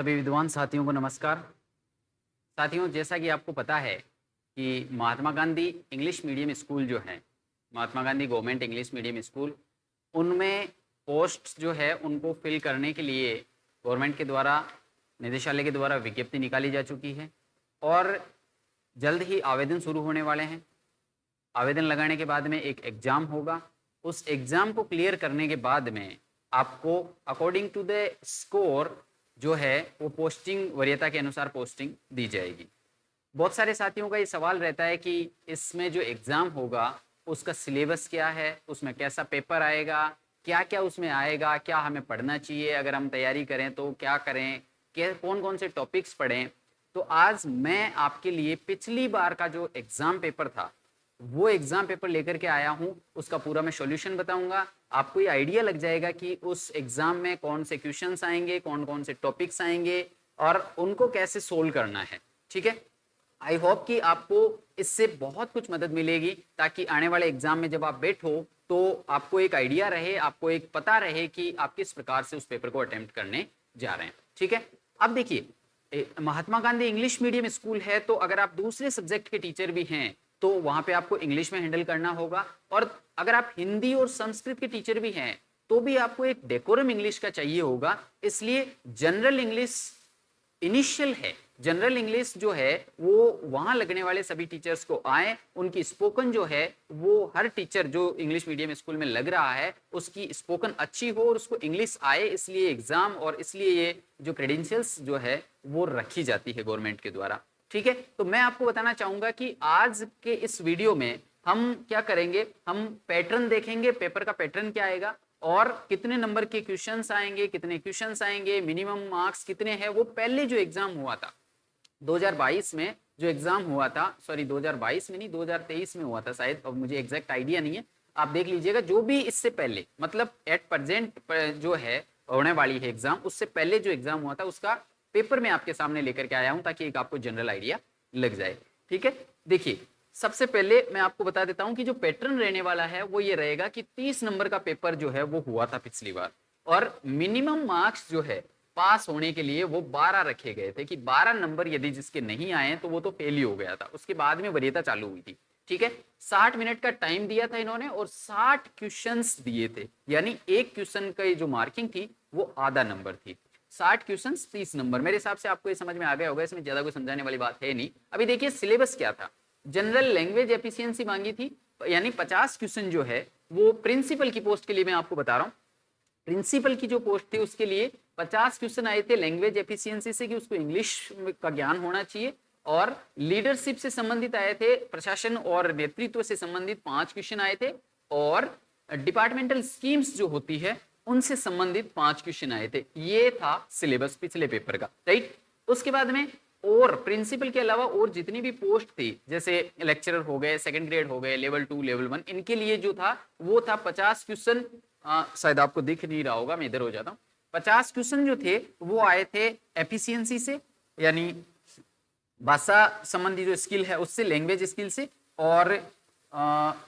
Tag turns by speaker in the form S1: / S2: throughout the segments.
S1: सभी विद्वान साथियों को नमस्कार। साथियों, जैसा कि आपको पता है कि Mahatma Gandhi English medium school जो है, Mahatma Gandhi government English medium school, उनमें पोस्ट जो है उनको फिल करने के लिए गवर्नमेंट के द्वारा, निदेशालय के द्वारा विज्ञप्ति निकाली जा चुकी है और जल्द ही आवेदन शुरू होने वाले हैं। आवेदन लगाने के बाद में एक एग्ज़ाम होगा। उस एग्ज़ाम को क्लियर करने के बाद में आपको अकॉर्डिंग टू द स्कोर जो है वो पोस्टिंग, वरीयता के अनुसार पोस्टिंग दी जाएगी। बहुत सारे साथियों का ये सवाल रहता है कि इसमें जो एग्ज़ाम होगा उसका सिलेबस क्या है, उसमें कैसा पेपर आएगा, क्या क्या उसमें आएगा, क्या हमें पढ़ना चाहिए, अगर हम तैयारी करें तो क्या करें, कौन कौन से टॉपिक्स पढ़ें। तो आज मैं आपके लिए पिछली बार का जो एग्ज़ाम पेपर था वो एग्जाम पेपर लेकर के आया हूं। उसका पूरा मैं सॉल्यूशन बताऊंगा। आपको ये आइडिया लग जाएगा कि उस एग्जाम में कौन से क्वेश्चंस आएंगे, कौन कौन से टॉपिक्स आएंगे और उनको कैसे सोल्व करना है। ठीक है, आई होप कि आपको इससे बहुत कुछ मदद मिलेगी ताकि आने वाले एग्जाम में जब आप बैठो तो आपको एक आइडिया रहे, आपको एक पता रहे कि आप किस प्रकार से उस पेपर को अटेम्प्ट करने जा रहे हैं। ठीक है, अब देखिए, महात्मा गांधी इंग्लिश मीडियम स्कूल है तो अगर आप दूसरे सब्जेक्ट के टीचर भी हैं तो वहां पे आपको इंग्लिश में हैंडल करना होगा, और अगर आप हिंदी और संस्कृत के टीचर भी हैं तो भी आपको एक डेकोरम इंग्लिश का चाहिए होगा। इसलिए जनरल इंग्लिश इनिशियल है, जनरल इंग्लिश जो है वो वहां लगने वाले सभी टीचर्स को आए, उनकी स्पोकन जो है वो हर टीचर जो इंग्लिश मीडियम स्कूल में लग रहा है उसकी स्पोकन अच्छी हो और उसको इंग्लिश आए, इसलिए एग्जाम और इसलिए ये जो क्रेडेंशियल्स जो है वो रखी जाती है गवर्नमेंट के द्वारा। ठीक है, तो मैं आपको बताना चाहूंगा कि आज के इस वीडियो में हम क्या करेंगे, हम पैटर्न देखेंगे, पेपर का पैटर्न क्या आएगा और कितने नंबर के क्वेश्चंस आएंगे, कितने क्वेश्चंस आएंगे, मिनिमम मार्क्स कितने हैं। वो पहले जो एग्जाम हुआ था 2022 में, जो एग्जाम हुआ था, सॉरी 2022 में नहीं 2023 में हुआ था शायद, अब मुझे एग्जैक्ट आइडिया नहीं है, आप देख लीजिएगा। जो भी इससे पहले मतलब एट प्रेजेंट जो है होने वाली है एग्जाम, उससे पहले जो एग्जाम हुआ था उसका पेपर में आपके सामने लेकर के आया हूं ताकि एक आपको जनरल आइडिया लग जाए। ठीक है, देखिए सबसे पहले मैं आपको बता देता हूं कि जो पैटर्न रहने वाला है वो ये रहेगा कि 30 नंबर का पेपर जो है वो हुआ था पिछली बार, और मिनिमम मार्क्स जो है पास होने के लिए वो 12 रखे गए थे कि 12 नंबर यदि जिसके नहीं आए तो वो तो फेल ही हो गया था। उसके बाद में वरीयता चालू हुई थी। ठीक है, 60 मिनट का टाइम दिया था इन्होंने और 60 क्वेश्चंस दिए थे, यानी एक क्वेश्चन की जो मार्किंग थी वो आधा नंबर थी। 60 क्वेश्चन 30 नंबर। मेरे हिसाब से आपको ये समझ में आ गया होगा, इसमें ज्यादा कोई समझाने वाली बात है नहीं। अभी देखिए सिलेबस क्या था। जनरल लैंग्वेज एफिशिएंसी मांगी थी, यानी 50 क्वेश्चन जो है वो प्रिंसिपल की पोस्ट के लिए मैं आपको बता रहा हूँ। प्रिंसिपल की जो पोस्ट थी उसके लिए 50 क्वेश्चन आए थे लैंग्वेज एफिशिएंसी से कि उसको इंग्लिश का ज्ञान होना चाहिए, और लीडरशिप से संबंधित आए थे, प्रशासन और नेतृत्व से संबंधित 5 क्वेश्चन आए थे, और डिपार्टमेंटल स्कीम्स जो होती है उनसे संबंधित 5 क्वेश्चन आए थे। ये था सिलेबस पिछले पेपर का, राइट। उसके बाद में और प्रिंसिपल के अलावा और जितनी भी पोस्ट थी, जैसे लेक्चरर हो गए, सेकंड ग्रेड हो गए, लेवल 2 लेवल 1, इनके लिए जो था वो था 50 क्वेश्चन। शायद आपको दिख नहीं रहा होगा, मैं इधर हो जाता हूँ। 50 क्वेश्चन जो थे वो आए थे एफिशिएंसी से, यानी भाषा संबंधी जो स्किल है उससे, लैंग्वेज स्किल से, और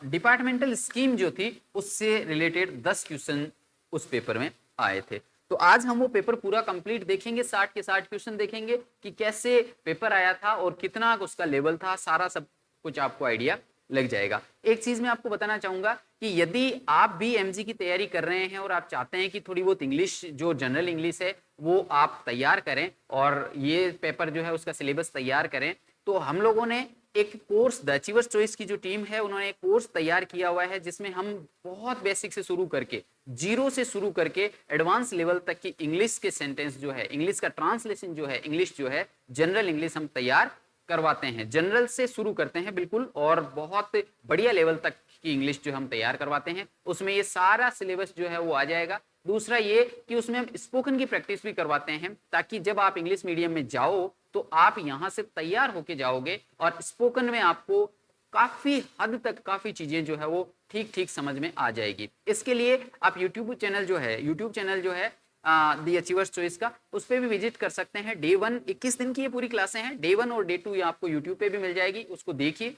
S1: डिपार्टमेंटल स्कीम जो थी उससे रिलेटेड 10 क्वेश्चन उस पेपर में आए थे। तो आज हम वो पेपर पूरा कंप्लीट देखेंगे, 60 के 60 क्वेश्चन देखेंगे कि कैसे पेपर आया था और कितना उसका लेवल था, सारा सब कुछ आपको आइडिया लग जाएगा। एक चीज मैं आपको बताना चाहूंगा कि यदि आप भी एमजी की तैयारी कर रहे हैं और आप चाहते हैं कि थोड़ी बहुत इंग्लिश, जो जनरल इंग्लिश है वो आप तैयार करें और ये पेपर जो है उसका सिलेबस तैयार करें, तो हम लोगों ने एक कोर्स, द अचीवर्स चॉइस की जो टीम है उन्होंने एक कोर्स तैयार किया हुआ है जिसमें हम बहुत बेसिक से शुरू करके, जीरो से शुरू करके एडवांस लेवल तक की इंग्लिश के सेंटेंस जो है, इंग्लिश का ट्रांसलेशन जो है, इंग्लिश जो है, जनरल इंग्लिश हम तैयार करवाते हैं। जनरल से शुरू करते हैं बिल्कुल, और बहुत बढ़िया लेवल तक की इंग्लिश जो हम तैयार करवाते हैं। उसमें ये सारा सिलेबस जो है वो आ जाएगा। दूसरा ये कि उसमें हम स्पोकन की प्रैक्टिस भी करवाते हैं ताकि जब आप इंग्लिश मीडियम में जाओ तो आप यहां से तैयार होके जाओगे और स्पोकन में आपको काफी हद तक काफी चीजें जो है वो ठीक ठीक समझ में आ जाएगी। इसके लिए आप यूट्यूब चैनल जो है दी अचीवर्स चॉइस का, उस पर भी विजिट कर सकते हैं। डे 1 21 दिन की ये पूरी क्लासें हैं, डे 1 और डे 2 ये आपको यूट्यूब पे भी मिल जाएगी, उसको देखिए।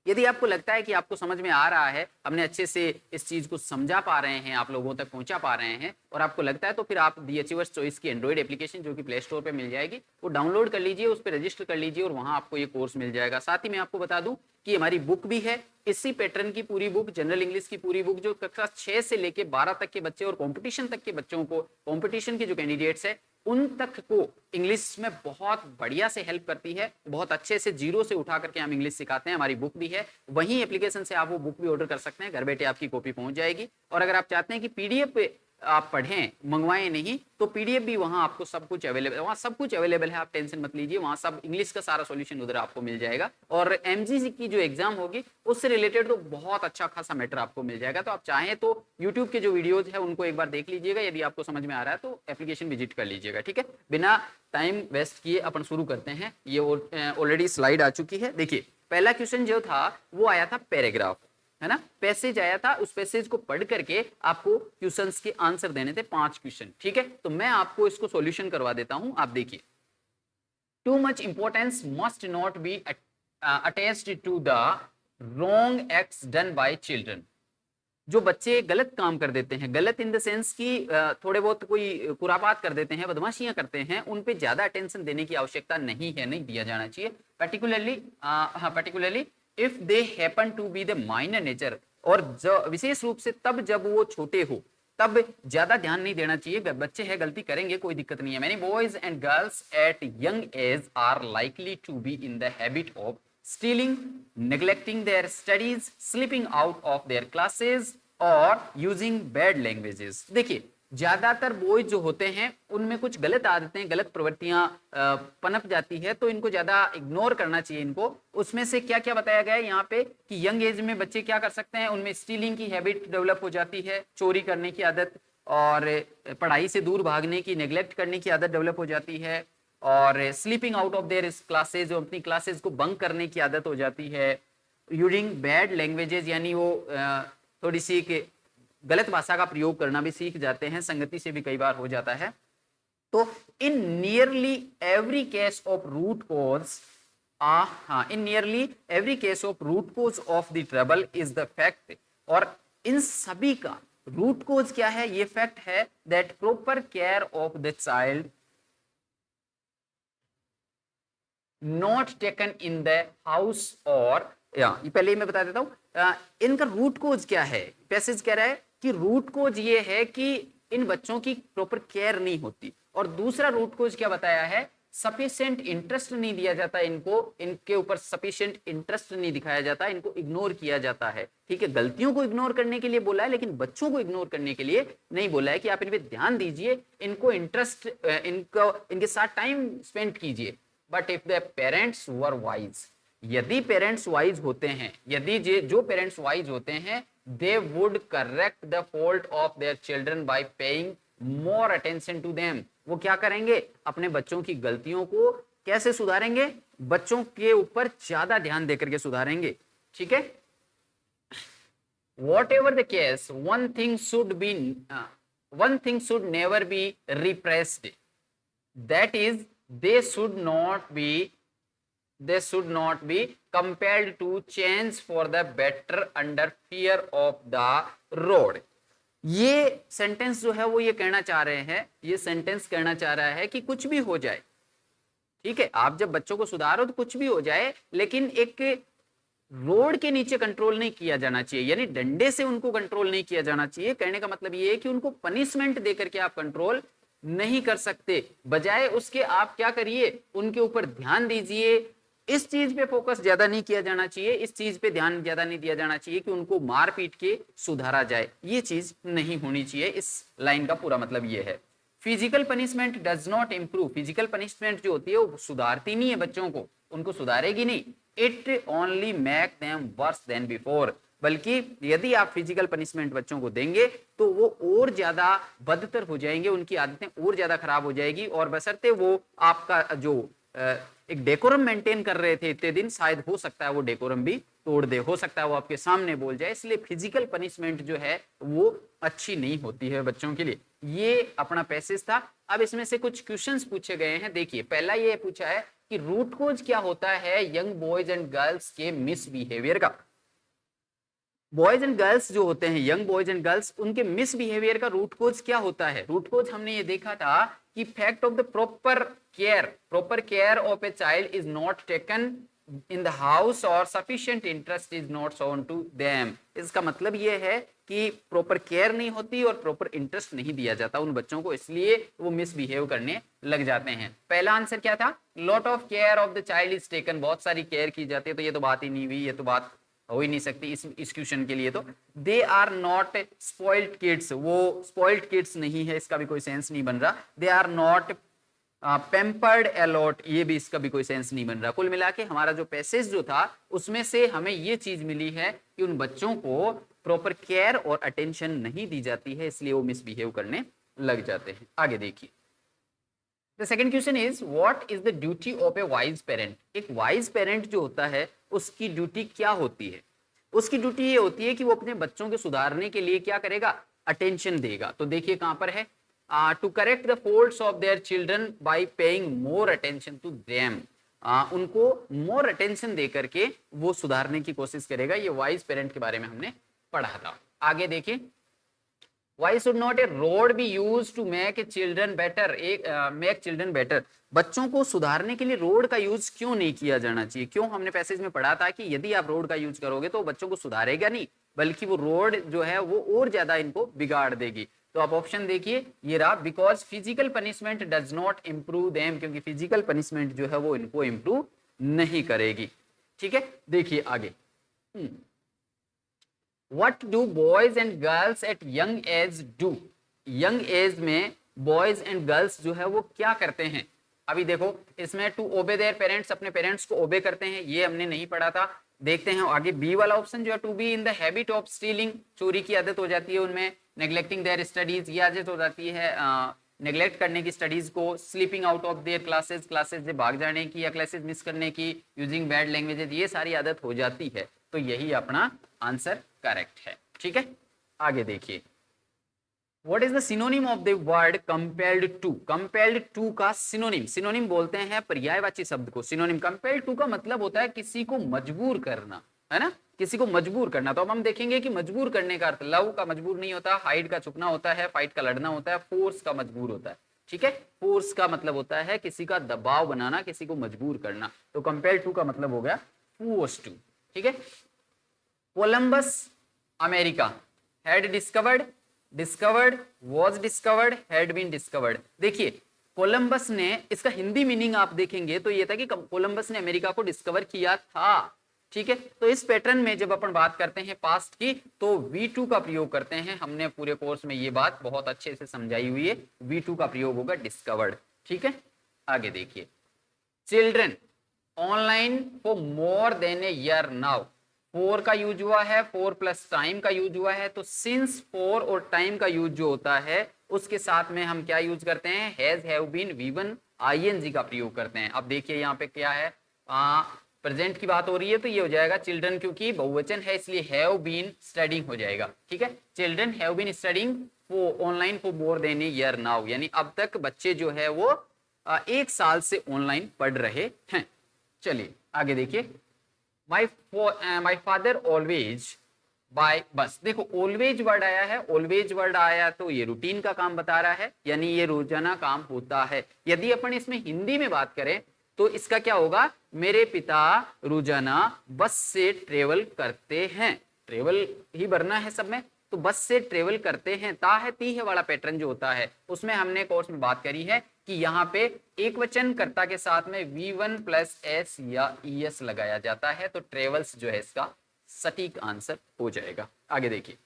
S1: यदि आपको लगता है कि आपको समझ में आ रहा है, हमने अच्छे से इस चीज को समझा पा रहे हैं, आप लोगों तक पहुंचा पा रहे हैं, और आपको लगता है, तो फिर आप दी अचीवर्स चॉइस की एंड्रॉइड एप्लीकेशन जो कि प्ले स्टोर पे मिल जाएगी, वो डाउनलोड कर लीजिए, उस पर रजिस्टर कर लीजिए और वहां आपको ये कोर्स मिल जाएगा। साथ ही मैं आपको बता दूं कि हमारी बुक भी है, इसी पैटर्न की पूरी बुक, जनरल इंग्लिश की पूरी बुक, जो कक्षा 6 से लेके 12 तक के बच्चे और कंपटीशन तक के बच्चों को, कंपटीशन के जो कैंडिडेट्स है उन तक को इंग्लिश में बहुत बढ़िया से हेल्प करती है। बहुत अच्छे से जीरो से उठा करके हम इंग्लिश सिखाते हैं। हमारी बुक भी है, वहीं एप्लीकेशन से आप वो बुक भी ऑर्डर कर सकते हैं, घर बैठे आपकी कॉपी पहुंच जाएगी। और अगर आप चाहते हैं कि पीडीएफ पे आप पढ़ें, मंगवाएं नहीं, तो पीडीएफ भी वहां आपको सब कुछ अवेलेबल, वहां सब कुछ अवेलेबल है, आप टेंशन मत लीजिए, वहां सब इंग्लिश का सारा सॉल्यूशन उधर आपको मिल जाएगा। और एमजीसी की जो एग्जाम होगी उससे रिलेटेड तो बहुत अच्छा खासा मैटर आपको मिल जाएगा। तो आप चाहें तो यूट्यूब के जो वीडियोज है उनको एक बार देख लीजिएगा, यदि आपको समझ में आ रहा है तो एप्लीकेशन विजिट कर लीजिएगा। ठीक है, बिना टाइम वेस्ट किए अपन शुरू करते हैं। ये ऑलरेडी स्लाइड आ चुकी है। देखिए, पहला क्वेश्चन जो था वो आया था पैराग्राफ, है ना, पैसेज आया था, उस पैसेज को पढ़ करके आपको क्वेश्चंस के आंसर देने थे, 5 क्वेश्चन। ठीक है, तो मैं आपको इसको सॉल्यूशन करवा देता हूं। आप देखिए, too much importance must not be attached to the wrong acts done by children. जो बच्चे गलत काम कर देते हैं, गलत इन द सेंस की थोड़े बहुत कोई कुराबात कर देते हैं, बदमाशियां करते हैं, उन पे ज्यादा अटेंशन देने की आवश्यकता नहीं है, नहीं दिया जाना चाहिए। Particularly if they happen to be the minor nature, और विशेष रूप से तब जब वो छोटे हो, तब ज्यादा ध्यान नहीं देना चाहिए। बच्चे हैं, गलती करेंगे, कोई दिक्कत नहीं है। Many boys and girls at young age are likely to be in the habit of stealing, neglecting their studies, slipping out of their classes और using bad languages। देखिए, ज्यादातर बॉयज जो होते हैं उनमें कुछ गलत आदतें, गलत प्रवृत्तियां पनप जाती है, तो इनको ज्यादा इग्नोर करना चाहिए इनको। उसमें से क्या क्या बताया गया है यहाँ पे कि यंग एज में बच्चे क्या कर सकते हैं, उनमें स्टीलिंग की हैबिट डेवलप हो जाती है, चोरी करने की आदत, और पढ़ाई से दूर भागने की, नेग्लेक्ट करने की आदत डेवलप हो जाती है, और sleeping out of their classes, जो अपनी क्लासेज को बंक करने की आदत हो जाती है, यूजिंग बैड लैंग्वेजेस, यानी वो थोड़ी सी गलत भाषा का प्रयोग करना भी सीख जाते हैं, संगति से भी कई बार हो जाता है। तो in nearly every case of root cause, in nearly every case of root cause of the trouble is the fact, और इन सभी का रूट कॉज क्या है, ये फैक्ट है that proper care of the child not taken in the house, और ये पहले ही मैं बता देता हूं इनका रूट कोज क्या है। पैसेज कह रहा है कि रूट कोज ये है कि इन बच्चों की प्रॉपर केयर नहीं होती, और दूसरा रूट कोज क्या बताया है, सफिशिएंट इंटरेस्ट नहीं दिया जाता इनको, इनके ऊपर सफिशिएंट इंटरेस्ट नहीं दिखाया जाता, इनको इग्नोर किया जाता है। ठीक है, गलतियों को इग्नोर करने के लिए बोला है, लेकिन बच्चों को इग्नोर करने के लिए नहीं बोला है कि आप इन पे ध्यान दीजिए, इनको इंटरेस्ट, इनके साथ टाइम स्पेंड कीजिए। But if the parents were wise, यदि पेरेंट्स वाइज होते हैं, यदि जो पेरेंट्स वाइज होते हैं, they would correct the fault of their children by paying more attention to them. वो क्या करेंगे, अपने बच्चों की गलतियों को कैसे सुधारेंगे, बच्चों के ऊपर ज्यादा ध्यान देकर के सुधारेंगे। ठीक है, what ever the case, one thing should never be repressed, that is they should not be compelled to change for the better under fear of the road। ये सेंटेंस जो है वो ये कहना चाह रहे हैं, ये सेंटेंस कहना चाह रहा है कि कुछ भी हो जाए, ठीक है, आप जब बच्चों को सुधारो तो कुछ भी हो जाए, लेकिन एक रोड के नीचे कंट्रोल नहीं किया जाना चाहिए, यानी डंडे से उनको कंट्रोल नहीं किया जाना चाहिए। कहने का मतलब ये है कि उनको पनिशमेंट देकर के आप कंट्रोल नहीं कर सकते, बजाय उसके आप क्या करिए, उनके ऊपर ध्यान दीजिए। इस चीज पे फोकस ज्यादा नहीं किया जाना चाहिए, इस चीज पे ध्यान ज्यादा नहीं दिया जाना चाहिए कि उनको मार पीट के सुधारा जाए, ये चीज नहीं होनी चाहिए। इस लाइन का पूरा मतलब ये है। Physical punishment does not improve, physical punishment जो होती है वो सुधारती नहीं है बच्चों को, उनको सुधारेगी नहीं। It only make them worse than before, बल्कि यदि आप फिजिकल पनिशमेंट बच्चों को देंगे तो वो और ज्यादा बदतर हो जाएंगे, उनकी आदतें और ज्यादा खराब हो जाएगी, और बशर्ते वो आपका जो एक डेकोरम मेंटेन कर रहे थे इतने दिन, शायद हो सकता है वो डेकोरम भी तोड़ दे, हो सकता है वो आपके सामने बोल जाए। इसलिए फिजिकल पनिशमेंट जो है वो अच्छी नहीं होती है बच्चों के लिए। ये अपना पैसेज था। अब इसमें से कुछ क्वेश्चंस पूछे गए हैं। देखिए, पहला ये पूछा है कि रूट कोज क्या होता है यंग बॉयज एंड गर्ल्स के मिसबिहेवियर का। बॉयज एंड गर्ल्स जो होते हैं, यंग बॉयज एंड गर्ल्स, उनके मिसबिहेवियर का रूट कोज क्या होता है? रूट कोज हमने ये देखा था कि fact of the proper care of a child is not taken in the house और sufficient interest is not shown to them. इसका मतलब ये है कि प्रॉपर केयर नहीं होती और प्रॉपर इंटरेस्ट नहीं दिया जाता उन बच्चों को, इसलिए वो मिसबिहेव करने लग जाते हैं। पहला आंसर क्या था? Lot of care of the child is taken, बहुत सारी केयर की जाती है, तो ये तो बात ही नहीं हुई, ये तो बात हो ही नहीं सकती इस क्वेश्चन के लिए। तो they are not spoiled kids, वो स्पॉइल्ड किड्स नहीं है, इसका भी कोई सेंस नहीं बन रहा। They are not pampered a lot, ये भी इसका भी कोई सेंस नहीं बन रहा। कुल मिला के हमारा जो पैसेज जो था उसमें से हमें ये चीज मिली है कि उन बच्चों को प्रॉपर केयर और अटेंशन नहीं दी जाती है, इसलिए वो मिसबिहेव करने लग जाते हैं। आगे देखिए, the second question is what is the duty of A wise parent. एक वाइज पेरेंट जो होता है उसकी ड्यूटी क्या होती है? उसकी ड्यूटी ये होती है कि वो अपने बच्चों के सुधारने के लिए क्या करेगा? अटेंशन देगा। तो देखिए कहां पर है, to correct the faults of their children by paying more attention to them, उनको मोर अटेंशन दे करके वो सुधारने की कोशिश करेगा। ये वाइज पेरेंट के बारे में हमने पढ़ा था। आगे देखिए, Why should not a road be used to make a children better? make children better. बच्चों को सुधारने के लिए रोड का यूज क्यों नहीं किया जाना चाहिए? क्यों? हमने पैसेज में पढ़ा था कि यदि आप रोड का यूज करोगे तो बच्चों को सुधारेगा नहीं, बल्कि वो रोड जो है वो और ज्यादा इनको बिगाड़ देगी। तो आप ऑप्शन देखिए, ये रहा, because physical punishment does not improve them, क्योंकि फिजिकल पनिशमेंट जो है वो इनको इम्प्रूव नहीं करेगी। ठीक है, देखिए आगे, What do boys and girls at young age do? Young age में बॉयज एंड गर्ल्स जो है वो क्या करते हैं? अभी देखो इसमें टू ओबे देयर पेरेंट्स, अपने पेरेंट्स को ओबे करते हैं, ये हमने नहीं पढ़ा था। देखते हैं आगे, बी वाला ऑप्शन जो है, to be in the habit of stealing, चोरी की आदत हो जाती है उनमें। नेग्लेक्टिंग देयर स्टडीज, ये आदत हो जाती है नेग्लेक्ट करने की स्टडीज को। Sleeping out of their classes, classes से भाग जाने की या क्लासेस मिस करने की। यूजिंग बैड लैंग्वेजेस, ये सारी आदत हो जाती है। तो यही अपना आंसर करेक्ट है। ठीक है, आगे देखिए, what is the synonym of the word compelled to? Compelled to का सिनोनिम, सिनोनिम बोलते हैं पर्यायवाची शब्द को। सिनोनिम, कंपेल्ड टू का मतलब होता है किसी को मजबूर करना, है ना, किसी को मजबूर करना। तो अब हम देखेंगे कि मजबूर करने का अर्थ, लव का मजबूर नहीं होता, हाइड का छुपना होता है, फाइट का लड़ना होता है, फोर्स का मजबूर होता है। ठीक है, फोर्स का मतलब होता है किसी का दबाव बनाना, किसी को मजबूर करना। तो कंपेल्ड टू का मतलब हो गया फोर्स टू। ठीक है, Columbus America had discovered, discovered, was discovered, had been discovered. देखिए कोलंबस ने, इसका हिंदी मीनिंग आप देखेंगे तो ये था कि कोलंबस ने अमेरिका को डिस्कवर किया था। ठीक है, तो इस पैटर्न में जब अपन बात करते हैं पास्ट की तो V2 का प्रयोग करते हैं। हमने पूरे कोर्स में ये बात बहुत अच्छे से समझाई हुई है, V2 का प्रयोग होगा डिस्कवर्ड। ठीक है, आगे देखिए, children online for more than a year now, four का यूज हुआ है, फोर प्लस टाइम का यूज हुआ है। तो सिंस, फोर और टाइम का यूज जो होता है उसके साथ में हम क्या यूज करते हैं? Has, have been, V1 ING का प्रयोग करते हैं। अब देखिए यहाँ पे क्या है, प्रेजेंट की बात हो रही है तो ये हो जाएगा चिल्ड्रन, क्योंकि बहुवचन है इसलिए हैव बीन स्टडिंग हो जाएगा। ठीक है, children have been studying for online for more than a year now, यानी अब तक बच्चे जो है वो 1 साल से ऑनलाइन पढ़ रहे हैं। चलिए आगे देखिए, माई फादर ऑलवेज बाय बस। देखो ऑलवेज वर्ड आया है, ऑलवेज वर्ड आया तो ये रूटीन का काम बता रहा है, यानी ये रोजाना काम होता है। यदि अपन इसमें हिंदी में बात करें तो इसका क्या होगा? मेरे पिता रोजाना बस से ट्रेवल करते हैं। ट्रेवल ही भरना है सब में, तो बस से ट्रेवल करते हैं। ता है ती है वाला पैटर्न जो होता है उसमें हमने कोर्स में बात करी है कि यहाँ पे एक वचन कर्ता के साथ में V1 प्लस S या ES लगाया जाता है, तो ट्रेवल्स जो है इसका सटीक आंसर हो जाएगा। आगे देखिए,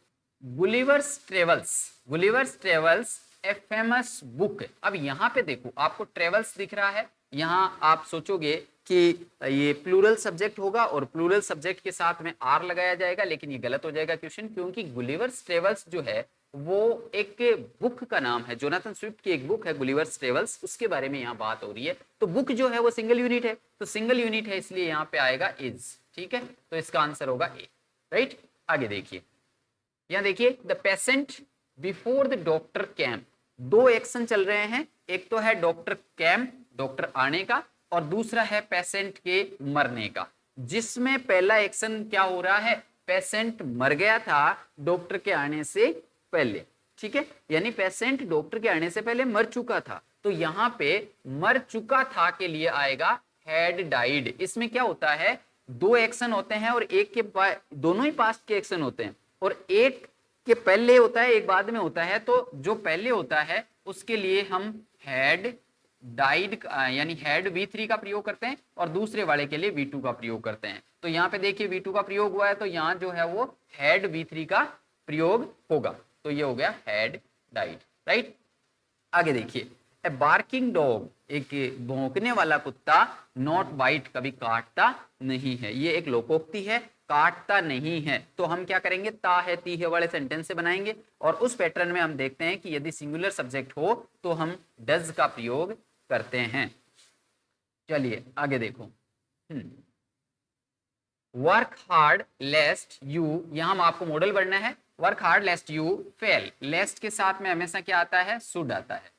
S1: Gulliver's travels, Gulliver's travels a famous book. अब यहाँ पे देखो आपको ट्रेवल्स दिख रहा है, यहाँ आप सोचोगे कि ये प्लूरल सब्जेक्ट होगा और प्लूरल सब्जेक्ट के साथ में आर लगाया जाएगा, लेकिन ये गलत हो जाएगा क्वेश्चन, क्योंकि गुलिवर्स ट्रेवल्स जो है वो एक बुक का नाम है। जोनाथन स्विफ्ट की एक बुक है गुलिवर्स ट्रेवल्स, उसके बारे में यहाँ बात हो रही है। तो बुक जो है वो सिंगल यूनिट है, तो सिंगल यूनिट है इसलिए यहाँ पे आएगा इज। ठीक है, तो इसका आंसर होगा ए। राइट, आगे देखिए, यहाँ देखिए, the patient before the doctor came. दो एक्शन चल रहे हैं, एक तो है डॉक्टर कैम, डॉक्टर आने का, और दूसरा है पेशेंट के मरने का, जिसमें पहला एक्शन क्या हो रहा है, पेशेंट मर गया था डॉक्टर के आने से पहले, ठीक है, यानी पेशेंट डॉक्टर के आने से पहले मर चुका था, तो यहां पे मर चुका था के लिए आएगा हैड डाइड। इसमें क्या होता है, दो एक्शन होते हैं और एक के दोनों ही पास्ट के एक्शन होते हैं, और एक के पहले होता है एक बाद में होता है, तो जो पहले होता है उसके लिए हम हैड डाइड यानी हैड V3 का प्रयोग करते हैं और दूसरे वाले के लिए V2 का प्रयोग करते हैं। तो यहाँ पे देखिए V2 का प्रयोग हुआ है, तो यहाँ जो है वो हैड V3 का प्रयोग होगा, तो ये हो गया हैड डाइड, राइट। आगे देखिए, ए बार्किंग डॉग, एक भौंकने वाला कुत्ता, नॉट बाइट, कभी काटता नहीं है। ये एक लोकोक्ति है, काटता नहीं है, तो हम क्या करेंगे, ता है ती है वाले सेंटेंस से बनाएंगे, और उस पैटर्न में हम देखते हैं कि यदि सिंगुलर सब्जेक्ट हो तो हम डज का प्रयोग करते हैं। चलिए आगे देखो, वर्क हार्ड लेस्ट यू, यहां हम आपको मॉडल बढ़ना है, work hard lest you fail, lest के साथ में हमेशा क्या आता है, शुड आता है,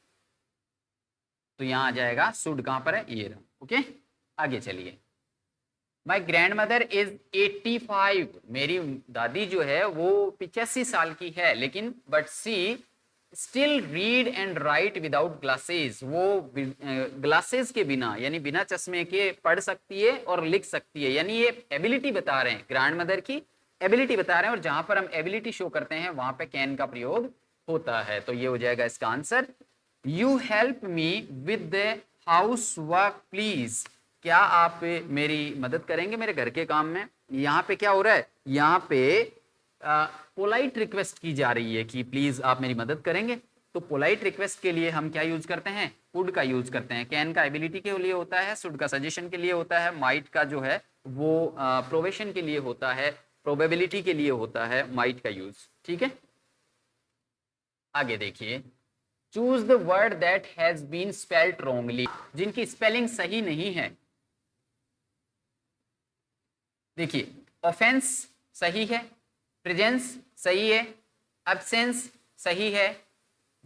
S1: तो यहां आ जाएगा शुड, कहां पर है, ये रहा, ओके। आगे चलिए, माई ग्रैंड मदर इज 85, मेरी दादी जो है वो 85 साल की है, लेकिन but she still read and write without glasses, वो ग्लासेस के बिना यानी बिना चश्मे के पढ़ सकती है और लिख सकती है, यानी ये एबिलिटी बता रहे हैं, ग्रैंड मदर की एबिलिटी बता रहे हैं, और जहां पर हम एबिलिटी शो करते हैं वहां पे कैन का प्रयोग होता है, तो ये हो जाएगा इसका answer. You help me with the house work please, क्या आप मेरी मदद करेंगे मेरे घर के काम में। यहाँ पे क्या हो रहा है, यहाँ पे पोलाइट रिक्वेस्ट की जा रही है कि प्लीज आप मेरी मदद करेंगे, तो पोलाइट रिक्वेस्ट के लिए हम क्या यूज करते हैं, कुड का यूज करते हैं। कैन का एबिलिटी के लिए होता है, शुड का सजेशन के लिए होता है, माइट का जो है वो प्रोवेशन के लिए होता है, प्रोबेबिलिटी के लिए होता है माइट का यूज, ठीक है। आगे देखिए, choose the word that has been spelled wrongly, जिनकी स्पेलिंग सही नहीं है। देखिए, ऑफेंस सही है, प्रेजेंस सही है, एब्सेंस सही है,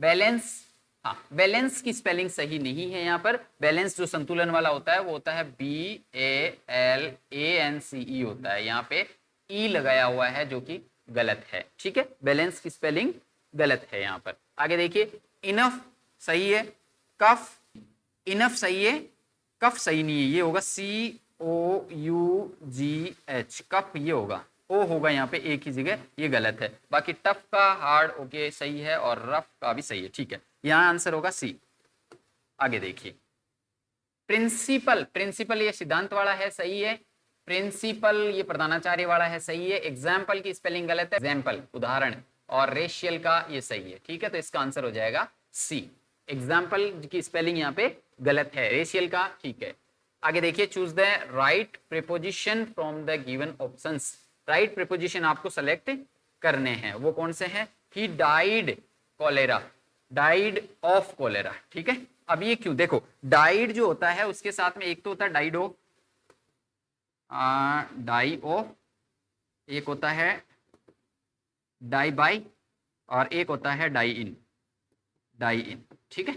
S1: बैलेंस, हाँ बैलेंस की स्पेलिंग सही नहीं है। यहाँ पर बैलेंस जो संतुलन वाला होता है वो होता है BALANCE होता है, यहाँ पे ई लगाया हुआ है जो कि गलत है, ठीक है, बैलेंस की स्पेलिंग गलत है यहाँ पर। आगे देखिए, इनफ सही है, कफ, इनफ सही है, कफ सही नहीं है, ये होगा COUGH, कफ ये होगा, ओ होगा यहाँ पे एक ही जगह, ये गलत है। बाकी टफ का हार्ड ओके सही है और रफ का भी सही है, ठीक है, यहाँ आंसर होगा सी। आगे देखिए, प्रिंसिपल, प्रिंसिपल ये सिद्धांत वाला है, सही है, प्रिंसिपल ये प्रधानाचार्य वाला है, सही है, एग्जाम्पल की स्पेलिंग गलत है, एग्जाम्पल उदाहरण, और रेशियल का ये सही है, ठीक है, तो इसका आंसर हो जाएगा सी। एग्जाम्पल की स्पेलिंग यहाँ पे गलत है, रेशियल का ठीक है। आगे देखिए, choose the right preposition from the given options, right preposition आपको सेलेक्ट करने हैं, वो कौन से हैं, he died cholera, died of cholera, ठीक है। अब ये क्यों, देखो डाइड जो होता है उसके साथ में एक तो होता है डाइड ऑफ, डाई ऑफ, एक होता है डाई बाई, और एक होता है डाई इन, डाई इन, ठीक है।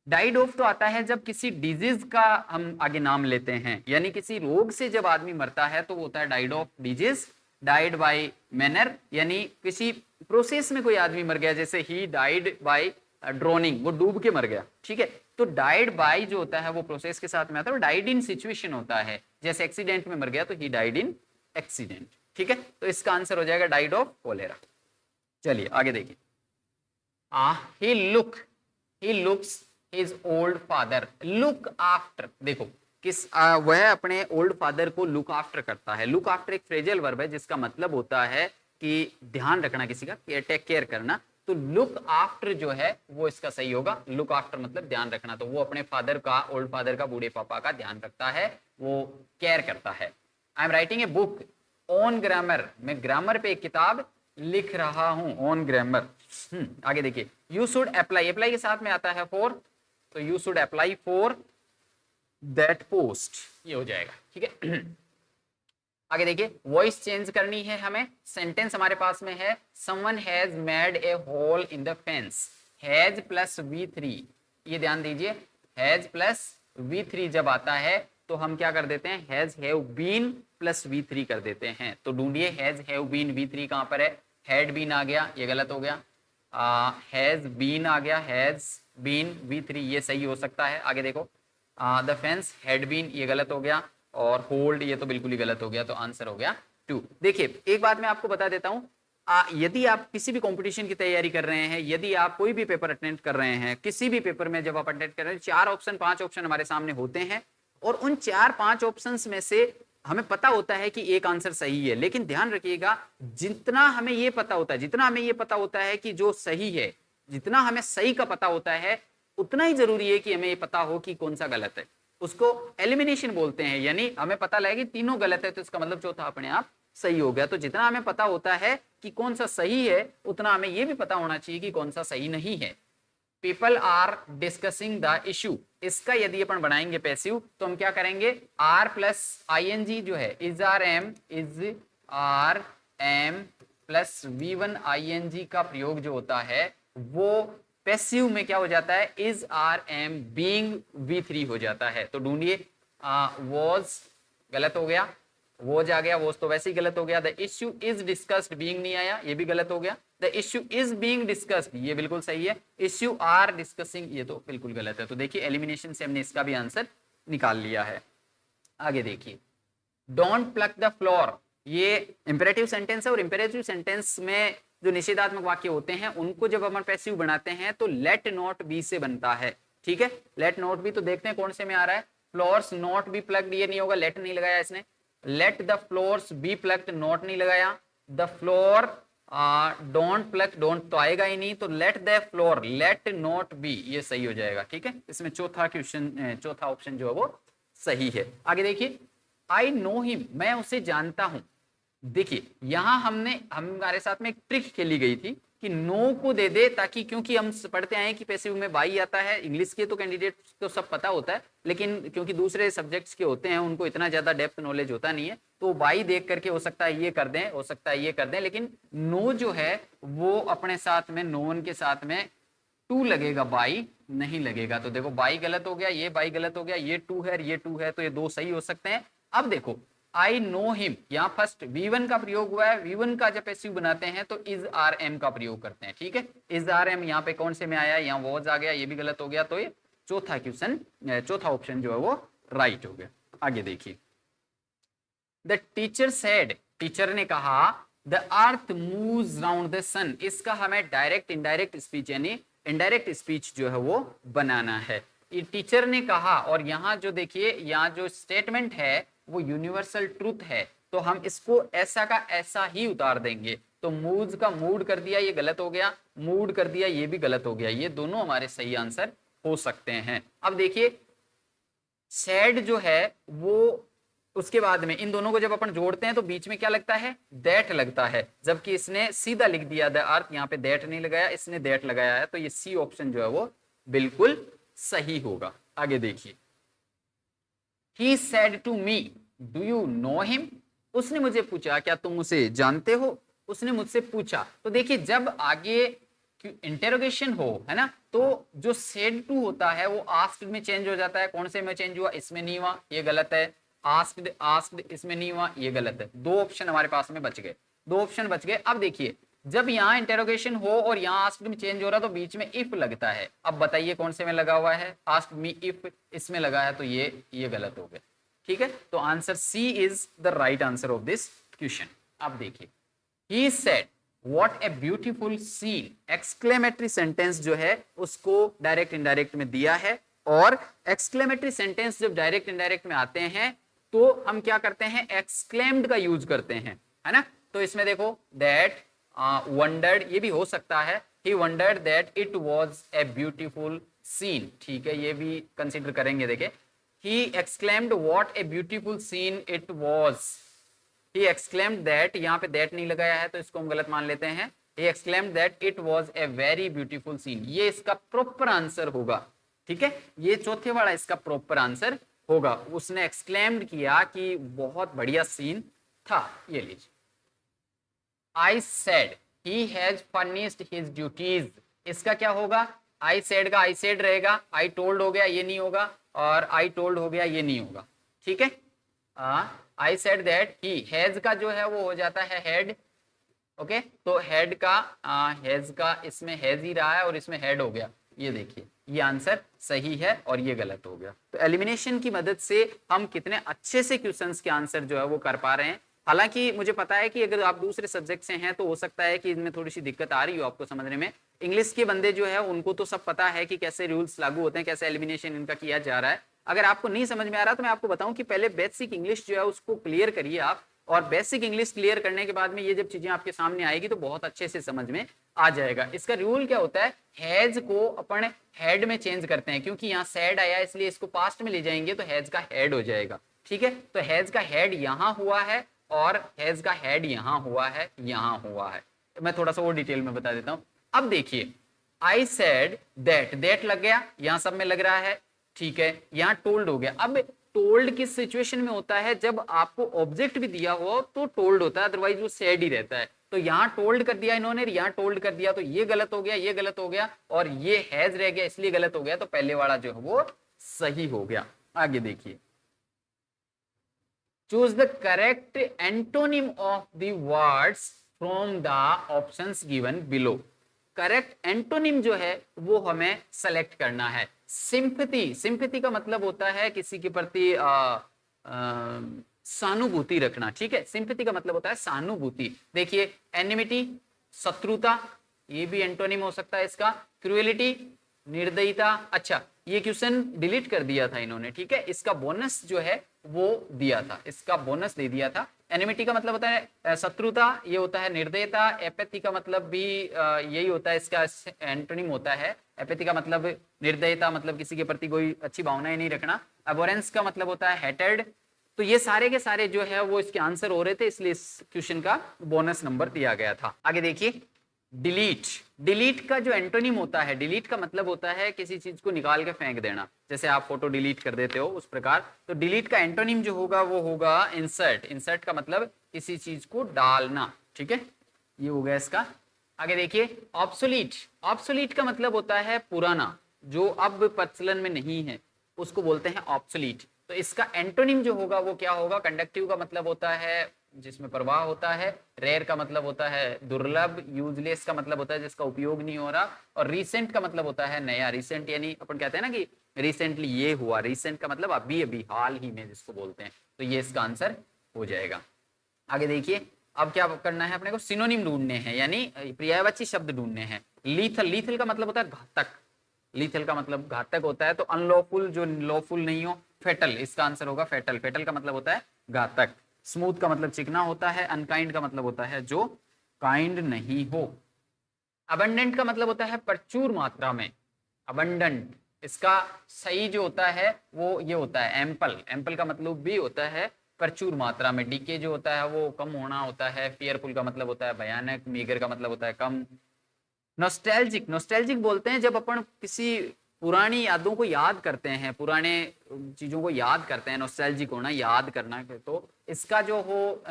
S1: डाइड ऑफ तो आता है जब किसी डिजीज का हम आगे नाम लेते हैं, यानी किसी रोग से जब आदमी मरता है तो वो होता है died of disease. Died by manner, यानी किसी प्रोसेस में कोई आदमी मर गया, जैसे ही डाइड बाय ड्रोनिंग, वो डूब के मर गया, ठीक है। तो डाइड बाय जो होता है वो प्रोसेस के साथ में आता है, डाइड इन सिचुएशन होता है, जैसे एक्सीडेंट में मर गया तो ही डाइड इन एक्सीडेंट, ठीक है। तो इसका आंसर हो जाएगा डाइड ऑफ कोलेरा। चलिए आगे देखिए, he looks his old father, look after, देखो किस वह अपने ओल्ड फादर को लुक आफ्टर करता है। लुक आफ्टर एक फ्रेजल वर्ब है जिसका मतलब होता है कि ध्यान रखना किसी का, टेक केयर करना, तो लुक आफ्टर जो है वो इसका सही होगा। लुक आफ्टर मतलब ध्यान रखना, तो वो अपने फादर का, ओल्ड फादर का, बूढ़े पापा का ध्यान रखता है, वो केयर करता है। I am writing a book on grammar, मैं ग्रामर पे एक किताब लिख रहा हूं, ऑन ग्रामर। आगे देखिए, यू शुड अप्लाई, अप्लाई के साथ में आता है फॉर, तो you should apply for that post, ये हो जाएगा, ठीक है। आगे देखिए, वॉइस चेंज करनी है हमें, सेंटेंस हमारे पास में है, someone has made a hole in the fence, has plus V3, ये ध्यान दीजिए, हैज प्लस V3 जब आता है तो हम क्या कर देते हैं, has have been plus V3 कर देते हैं। तो ढूंढिए हैज हैव बीन V3 कहां पर है, हैड बीन आ गया, ये गलत हो गया, हैज बीन आ गया, हैज बीन V3 ये सही हो सकता है। आगे देखो, द फेंस हैड बीन ये गलत हो गया, और होल्ड ये तो बिल्कुल ही गलत हो गया, तो आंसर हो गया 2। देखिए एक बात मैं आपको बता देता हूं, यदि आप किसी भी कंपटीशन की तैयारी कर रहे हैं, यदि आप कोई भी पेपर अटेंड कर रहे हैं, किसी भी पेपर में जब आप अटेंड कर रहे हैं, 4 ऑप्शन 5 ऑप्शन हमारे सामने होते हैं, और उन 4-5 ऑप्शंस में से हमें पता होता है कि एक आंसर सही है, लेकिन ध्यान रखिएगा जितना हमें ये पता होता है, जितना हमें ये पता होता है कि जो सही है, जितना हमें सही का पता होता है, उतना ही जरूरी है कि हमें ये पता हो कि कौन सा गलत है। उसको एलिमिनेशन बोलते हैं, यानी हमें पता लगे कि तीनों गलत है तो इसका मतलब चौथा अपने आप सही हो गया। तो जितना हमें पता होता है कि कौन सा सही है, उतना हमें यह भी पता होना चाहिए कि कौन सा सही नहीं है। People are discussing the issue, इसका यदि अपन बनाएंगे पैसिव तो हम क्या करेंगे, आर प्लस आईएनजी जो है is are am plus V1 I N G का प्रयोग जो होता है वो पैसिव में क्या हो जाता है, is are am being V3 हो जाता है। तो ढूंढिए, वॉज गलत हो गया, वॉज आ गया, वॉज तो वैसे ही गलत हो गया। The issue is discussed, being नहीं आया, ये भी गलत हो गया। The issue is being discussed, ये बिल्कुल सही है। इश्यू आर डिस्कसिंग, ये तो बिल्कुल गलत है। तो देखिए एलिमिनेशन से हमने इसका भी आंसर निकाल लिया है। आगे देखिए, डोंट प्लक द फ्लोर, ये इंपेरेटिव सेंटेंस है, और इंपेरेटिव सेंटेंस में जो निषेधात्मक वाक्य होते हैं उनको जब हम पैसिव बनाते हैं तो लेट नॉट बी से बनता है। ठीक है, लेट नॉट बी, तो देखते हैं कौन से में आ रहा है, फ्लोर्स नॉट बी प्लग्ड, ये नहीं होगा, लेट नहीं लगाया इसने। Let the floors be plugged, not नहीं लगाया। The floor don't plug, don't तो आएगा ही नहीं, तो let the floor let not be, ये सही हो जाएगा। ठीक है, इसमें चौथा क्वेश्चन, चौथा ऑप्शन जो है वो सही है। आगे देखिए, आई नो हिम, मैं उसे जानता हूं। देखिए यहां हमारे साथ में एक ट्रिक खेली गई थी कि नो को दे दे, ताकि क्योंकि हम पढ़ते आए कि पैसिव में बाई आता है, इंग्लिश के तो कैंडिडेट को सब पता होता है, लेकिन क्योंकि दूसरे सब्जेक्ट्स के होते हैं उनको इतना ज्यादा डेप्थ नॉलेज होता नहीं है, तो बाई देख करके हो सकता है ये कर दें, हो सकता है ये कर दें, लेकिन नो जो है वो अपने साथ में नोन के साथ में 2 लगेगा, बाई नहीं लगेगा। तो देखो बाई गलत हो गया, ये बाई गलत हो गया, ये 2 है, ये 2 है, तो ये 2 सही हो सकते हैं। अब देखो आई नो हिम, यहां फर्स्ट V1 का प्रयोग हुआ है, V1 का जब पैसिव बनाते हैं तो इज आर एम का प्रयोग करते हैं। ठीक है, इज आर एम यहाँ पे कौन से में आया, यहाँ वॉज आ गया, ये भी गलत हो गया, तो ये चौथा क्वेश्चन, चौथा ऑप्शन जो है वो राइट हो गया। आगे देखिए, द टीचर सेड, टीचर ने कहा the earth moves round the sun, इसका हमें डायरेक्ट इनडायरेक्ट स्पीच यानी इनडायरेक्ट स्पीच जो है वो बनाना है। ये टीचर ने कहा, और यहाँ जो देखिए यहाँ जो स्टेटमेंट है वो यूनिवर्सल ट्रूथ है, तो हम इसको ऐसा का ऐसा ही उतार देंगे। तो मूव्स का मूड कर दिया, ये गलत हो गया, मूड कर दिया, ये भी गलत हो गया, ये दोनों हमारे सही आंसर हो सकते हैं। अब देखिए सैड जो है वो उसके बाद में इन दोनों को जब अपन जोड़ते हैं तो बीच में क्या लगता है, दैट लगता है, जबकि इसने सीधा लिख दिया द अर्थ, यहाँ पे दैट नहीं लगाया, इसने दैट लगाया है, तो ये सी ऑप्शन जो है वो बिल्कुल सही होगा। आगे देखिए, He said to me, do you know him? उसने मुझे पूछा क्या तुम उसे जानते हो, उसने मुझसे पूछा। तो देखिए जब आगे इंटेरोगेशन हो, है ना, तो जो said to होता है वो asked में चेंज हो जाता है। कौन से में चेंज हुआ, इसमें नहीं हुआ, ये गलत है। asked इसमें नहीं हुआ, ये गलत है। 2 ऑप्शन हमारे पास में बच गए, 2 ऑप्शन बच गए। अब देखिए जब यहाँ इंटेरोगेशन हो और यहाँ आस्क्ड में चेंज हो रहा तो बीच में इफ लगता है। अब बताइए कौन से में लगा हुआ है, आस्क मी इफ, इसमें लगा है, तो ये गलत हो गया। ठीक है, तो answer C is the right answer of this question. अब देखिए, he said what a beautiful scene, exclamatory sentence जो है उसको डायरेक्ट इनडायरेक्ट में दिया है, और एक्सक्लेमेटरी सेंटेंस जब डायरेक्ट इनडायरेक्ट में आते हैं तो हम क्या करते हैं, एक्सक्लेम्ड का यूज करते हैं, है ना। तो इसमें देखो दैट wondered, ये भी हो सकता है, he wondered that it was a beautiful scene। ठीक है, ये भी कंसीडर करेंगे। देखे, he exclaimed what a beautiful scene it was, he exclaimed that, यहाँ पे that नहीं लगाया है तो इसको हम गलत मान लेते हैं। he exclaimed that it was a very beautiful scene, ये इसका प्रॉपर आंसर होगा। ठीक है, ये चौथे वाला इसका प्रॉपर आंसर होगा। उसने एक्सक्लेम्ड किया कि बहुत बढ़िया सीन था। ये लीजिए, I said he has furnished his duties, इसका क्या होगा, आई सेड का आई सेड रहेगा, आई टोल्ड हो गया ये नहीं होगा, और आई टोल्ड हो गया ये नहीं होगा, ठीक है। I said that he, has का जो है वो हो जाता है हेड, ओके। तो हेड का हैज का इसमें हैज ही रहा है और इसमें हेड हो गया, ये देखिए ये आंसर सही है और ये गलत हो गया। तो एलिमिनेशन की मदद से हम कितने अच्छे से क्वेश्चंस के आंसर जो है वो कर पा रहे हैं। हालांकि मुझे पता है कि अगर आप दूसरे सब्जेक्ट से हैं तो हो सकता है कि इनमें थोड़ी सी दिक्कत आ रही हो आपको समझने में। इंग्लिश के बंदे जो है उनको तो सब पता है कि कैसे रूल्स लागू होते हैं, कैसे एलिमिनेशन इनका किया जा रहा है। अगर आपको नहीं समझ में आ रहा तो मैं आपको बताऊं कि पहले बेसिक इंग्लिश जो है उसको क्लियर करिए आप, और बेसिक इंग्लिश क्लियर करने के बाद में ये जब चीजें आपके सामने आएगी तो बहुत अच्छे से समझ में आ जाएगा। इसका रूल क्या होता है, हैज को अपन हेड में चेंज करते हैं, क्योंकि यहाँ सैड आया इसलिए इसको पास्ट में ले जाएंगे तो हैज का हेड हो जाएगा, ठीक है। तो हैज का हेड यहाँ हुआ है और हैज का हेड यहाँ हुआ है, यहाँ हुआ है। मैं थोड़ा सा और डिटेल में बता देता हूं। अब देखिए आई सेड दैट, दैट लग गया, यहां सब में लग रहा है, ठीक है। यहां टोल्ड हो गया। अब टोल्ड किस सिचुएशन में होता है, जब आपको ऑब्जेक्ट भी दिया हो तो टोल्ड होता है, अदरवाइज वो सेड ही रहता है। तो यहां टोल्ड कर दिया इन्होंने, यहां टोल्ड कर दिया, तो ये गलत हो गया, ये गलत हो गया, और ये हैज रह गया इसलिए गलत हो गया। तो पहले वाला जो है वो सही हो गया। आगे देखिए, choose the correct antonym of the words from the options given below. Correct antonym जो है वो हमें सेलेक्ट करना है। सिंपैथी, सिंपैथी का मतलब होता है किसी के प्रति सहानुभूति रखना, ठीक है। सिंपैथी का मतलब होता है सहानुभूति। देखिए एनिमिटी, शत्रुता, ये भी एंटोनिम हो सकता है इसका। क्रूएलिटी, निर्दयता। अच्छा ये क्वेश्चन डिलीट कर दिया था इन्होंने, ठीक है। इसका बोनस जो है वो दिया था, इसका बोनस दे दिया था। एनिमिटी का मतलब होता है शत्रुता, ये होता है निर्दयता। एपैथी का मतलब भी यही होता है, इसका एंटोनिम होता है। एपैथी का मतलब निर्दयता, मतलब किसी के प्रति कोई अच्छी भावनाएं नहीं रखना। अबोरेंस का मतलब होता है हेटेड। तो ये सारे के सारे जो है वो इसके आंसर हो रहे थे, इसलिए इस क्वेश्चन का बोनस नंबर दिया गया था। आगे देखिए, डिलीट। डिलीट का जो एंटोनिम होता है, डिलीट का मतलब होता है किसी चीज को निकाल के फेंक देना, जैसे आप फोटो डिलीट कर देते हो उस प्रकार। तो डिलीट का एंटोनिम जो होगा वो होगा इंसर्ट। इंसर्ट का मतलब किसी चीज को डालना, ठीक है। ये हो गया इसका। आगे देखिए, ऑब्सोलीट। ऑब्सोलीट का मतलब होता है पुराना, जो अब प्रचलन में नहीं है, उसको बोलते हैं ऑब्सोलीट। तो इसका एंटोनिम जो होगा वो क्या होगा, कंडक्टिव का मतलब होता है जिसमें प्रवाह होता है। रेयर का मतलब होता है दुर्लभ। यूजलेस का मतलब होता है जिसका उपयोग नहीं हो रहा। और रिसेंट का मतलब होता है नया। रिसेंट यानी अपन कहते हैं ना कि रिसेंटली ये हुआ, रिसेंट का मतलब अभी अभी, हाल ही में जिसको बोलते हैं। तो ये इसका आंसर हो जाएगा। आगे देखिए, अब क्या करना है अपने को, सिनोनिम ढूंढने हैं, यानी पर्यायवाची शब्द ढूंढने हैं। लीथल, लीथल का मतलब होता है घातक। लीथल का मतलब घातक होता है। तो अनलॉफुल, जो लॉफुल नहीं हो। फेटल, इसका आंसर होगा फेटल। फेटल का मतलब होता है घातक। स्मूथ का मतलब चिकना होता है। अनकाइंड का मतलब होता है जो काइंड नहीं हो। अबंडेंट का मतलब होता है प्रचुर मात्रा में। अबंडेंट, इसका सही जो होता है वो ये होता है एम्पल। एम्पल का मतलब भी होता है प्रचुर मात्रा में। डीके जो होता है वो कम होना होता है। फियरफुल का मतलब होता है भयानक। मीगर का मतलब होता है कम। नॉस्टैल्जिक, नॉस्टैल्जिक बोलते हैं जब अपन किसी पुरानी यादों को याद करते हैं, पुराने चीजों को याद करते हैं। नॉस्टैल्जिक होना, याद करना। तो इसका जो हो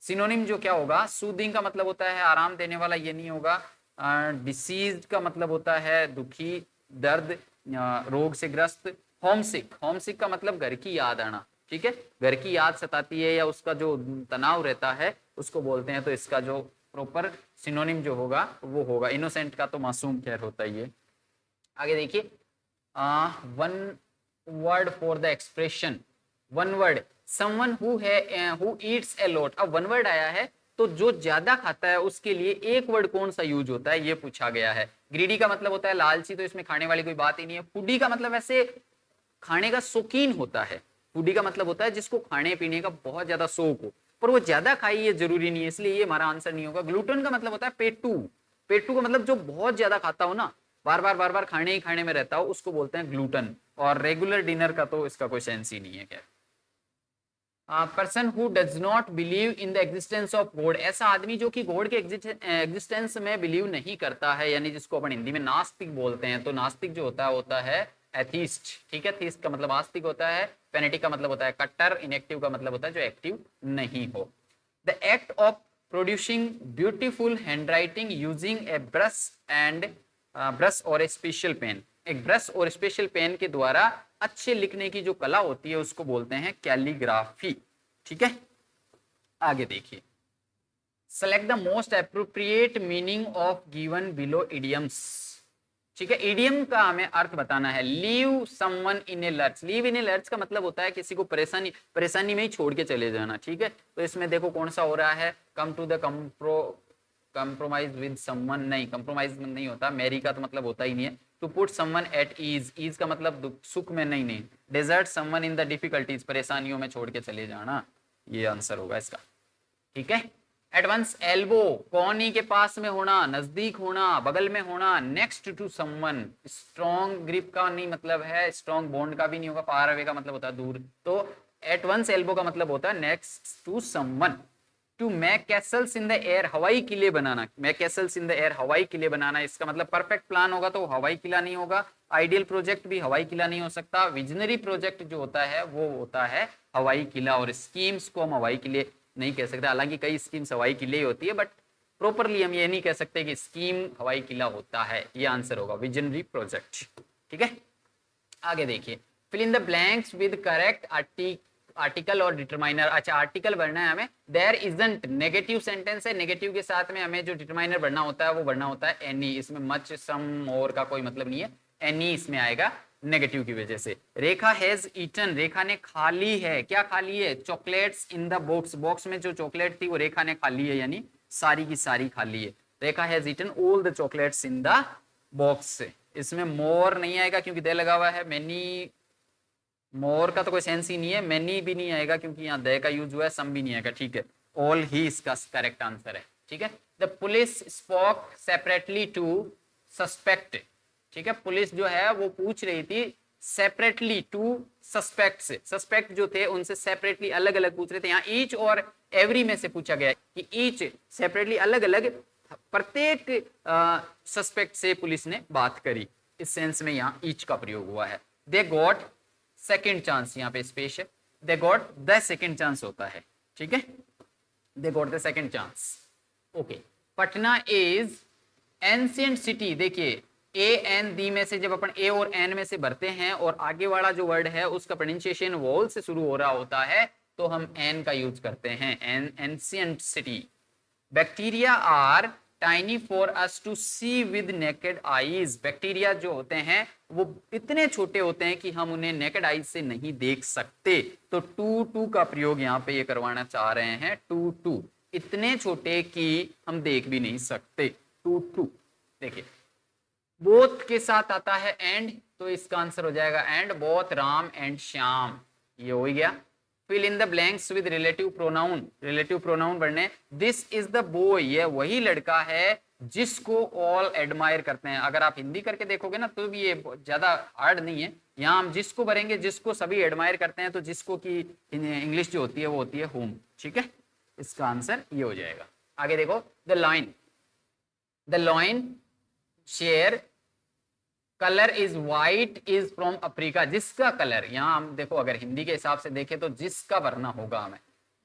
S1: सिनोनिम जो क्या होगा, सूदिंग का मतलब होता है आराम देने वाला, ये नहीं होगा। डिसीज का मतलब होता है दुखी, दर्द, रोग से ग्रस्त। होमसिक, होमसिक का मतलब घर की याद आना, ठीक है। घर की याद सताती है या उसका जो तनाव रहता है उसको बोलते हैं। तो इसका जो प्रॉपर सिनोनिम जो होगा वो होगा, इनोसेंट का तो मासूम खैर होता ही है। आगे देखिए, one word for the expression. One word, someone who eats a lot. अब वन वर्ड आया है तो जो ज्यादा खाता है उसके लिए एक वर्ड कौन सा यूज होता है ये पूछा गया है। ग्रीडी का मतलब होता है लालची, तो इसमें खाने वाली कोई बात ही नहीं है। फूडी का मतलब वैसे खाने का शौकीन होता है। फूडी का मतलब होता है जिसको खाने पीने का बहुत ज्यादा शौक हो, पर वो ज्यादा खाई ये जरूरी नहीं है, इसलिए ये हमारा आंसर नहीं होगा। ग्लूटन का मतलब होता है पेटू। पेटू का मतलब जो बहुत ज्यादा खाता हो ना, बार बार खाने ही खाने में रहता हो, उसको बोलते हैं ग्लूटन। और रेगुलर डिनर का तो इसका कोई सेंस ही नहीं है। क्या person who does not believe in the existence of God. ऐसा आदमी जो कि गॉड के एग्जिस्टेंस में बिलीव नहीं करता है, यानी जिसको अपन हिंदी में नास्तिक बोलते हैं। तो नास्तिक जो होता है एथीस्ट, ठीक है। थीस्ट का मतलब आस्तिक होता है। फेनेटिक का मतलब होता है कट्टर। इनएक्टिव का मतलब होता है जो एक्टिव नहीं हो। The act of producing beautiful handwriting using A brush and brush और ए स्पेशल पेन, एक ब्रश और स्पेशल पेन के द्वारा अच्छे लिखने की जो कला होती है उसको बोलते हैं कैलीग्राफी। ठीक है, आगे देखिए, select the most appropriate meaning of given below idioms. ठीक है, इडियम का हमें अर्थ बताना है। Leave someone in A lurch, leave in A lurch का मतलब होता है किसी को परेशानी में ही छोड़ के चले जाना। ठीक है, तो इसमें देखो कौन सा हो रहा है, come to the compromise with someone, नहीं कंप्रोमाइज नहीं होता, मैरी का तो मतलब होता ही नहीं है। To put someone at ease, ease का मतलब सुख में, नहीं। Desert someone in the difficulties, परेशानियों में छोड़ के चले जाना, ये आंसर होगा इसका। ठीक है, एडवांस एल्बो, कोहनी के पास में होना, नजदीक होना, बगल में होना। Next to someone, strong grip का नहीं मतलब है, स्ट्रॉन्ग बॉन्ड का भी नहीं होगा, फार अवे का मतलब होता है दूर। तो एट वंस एल्बो का मतलब होता है next to someone. To make castles in the air, हवाई किले बनाना, make castles in the air, हवाई किले बनाना, इसका मतलब परफेक्ट प्लान होगा तो हवाई किला नहीं होगा, आइडियल प्रोजेक्ट भी हवाई किला नहीं हो सकता, विजनरी प्रोजेक्ट जो होता है वो होता है हवाई किला, और स्कीम्स को हम हवाई किले नहीं कह सकते। हालांकि कई स्कीम्स हवाई किले होती है, बट प्रॉपरली हम ये नहीं कह सकते कि स्कीम हवाई किला होता है, ये आंसर होगा विजनरी प्रोजेक्ट। ठीक है, आगे देखिए, fill in the blanks with correct article और डिटरमाइनर। अच्छा, आर्टिकल भरना है हमें, देयर इजंट, नेगेटिव सेंटेंस है, नेगेटिव के साथ में हमें जो डिटरमाइनर भरना होता है वो भरना होता है एनी, इसमें मच सम और का कोई मतलब नहीं है, एनी इसमें आएगा नेगेटिव की वजह से। रेखा हैज ईटन, रेखा ने खा ली है, क्या खा ली है, chocolates in the box, box में जो चॉकलेट थी वो रेखा ने खा ली है, यानी सारी की सारी खा ली है। Rekha has eaten all the chocolates in the box, इसमें मोर नहीं आएगा क्योंकि दे लगा हुआ है, मैनी, मोर का तो कोई सेंस ही नहीं है, मैनी भी नहीं आएगा क्योंकि यहाँ दे का यूज हुआ है, सम भी नहीं आएगा। ठीक है, ऑल ही इसका करेक्ट आंसर है। ठीक है, the police spoke separately to suspect. ठीक है, पुलिस जो है वो पूछ रही थी सेपरेटली टू सस्पेक्ट से, सस्पेक्ट जो थे उनसे सेपरेटली अलग अलग पूछ रहे थे। यहाँ ईच और एवरी में से पूछा गया कि ईच सेपरेटली अलग अलग प्रत्येक सस्पेक्ट से पुलिस ने बात करी, इस सेंस में यहाँ ईच का प्रयोग हुआ है। दे गॉट सेकेंड चांस, यहाँ पे स्पेस है, they got the second chance होता है। ठीक है, they got the second chance. Okay, Patna is ancient city. देखिए ए एन दी में से जब अपन ए और एन में से भरते हैं और आगे वाला जो वर्ड है उसका प्रोनाउंसिएशन वॉल से शुरू हो रहा होता है तो हम एन का यूज करते हैं, an, ancient city. Bacteria are tiny for us to see with naked eyes, bacteria जो होते हैं वो इतने छोटे होते हैं कि हम उन्हें नेकेड आईज से नहीं देख सकते। तो टू टू का प्रयोग यहाँ पे ये करवाना चाह रहे हैं, टू टू, इतने छोटे कि हम देख भी नहीं सकते, टू टू। देखिए बोथ के साथ आता है एंड, तो इसका आंसर हो जाएगा and, both Ram and Shyam, ये हो गया। Fill in the blanks with relative pronoun, relative pronoun बढ़ने, दिस इज द बॉय, ये वही लड़का है जिसको ऑल एडमायर करते हैं। अगर आप हिंदी करके देखोगे ना तो भी ये ज्यादा हार्ड नहीं है, यहाँ हम जिसको भरेंगे जिसको सभी एडमायर करते हैं, तो जिसको की इंग्लिश जो होती है वो होती है होम। ठीक है, इसका आंसर ये हो जाएगा। आगे देखो, the line, the line share colour is white is from Africa, जिसका कलर, यहाँ हम देखो अगर हिंदी के हिसाब से देखें तो जिसका भरना होगा हमें,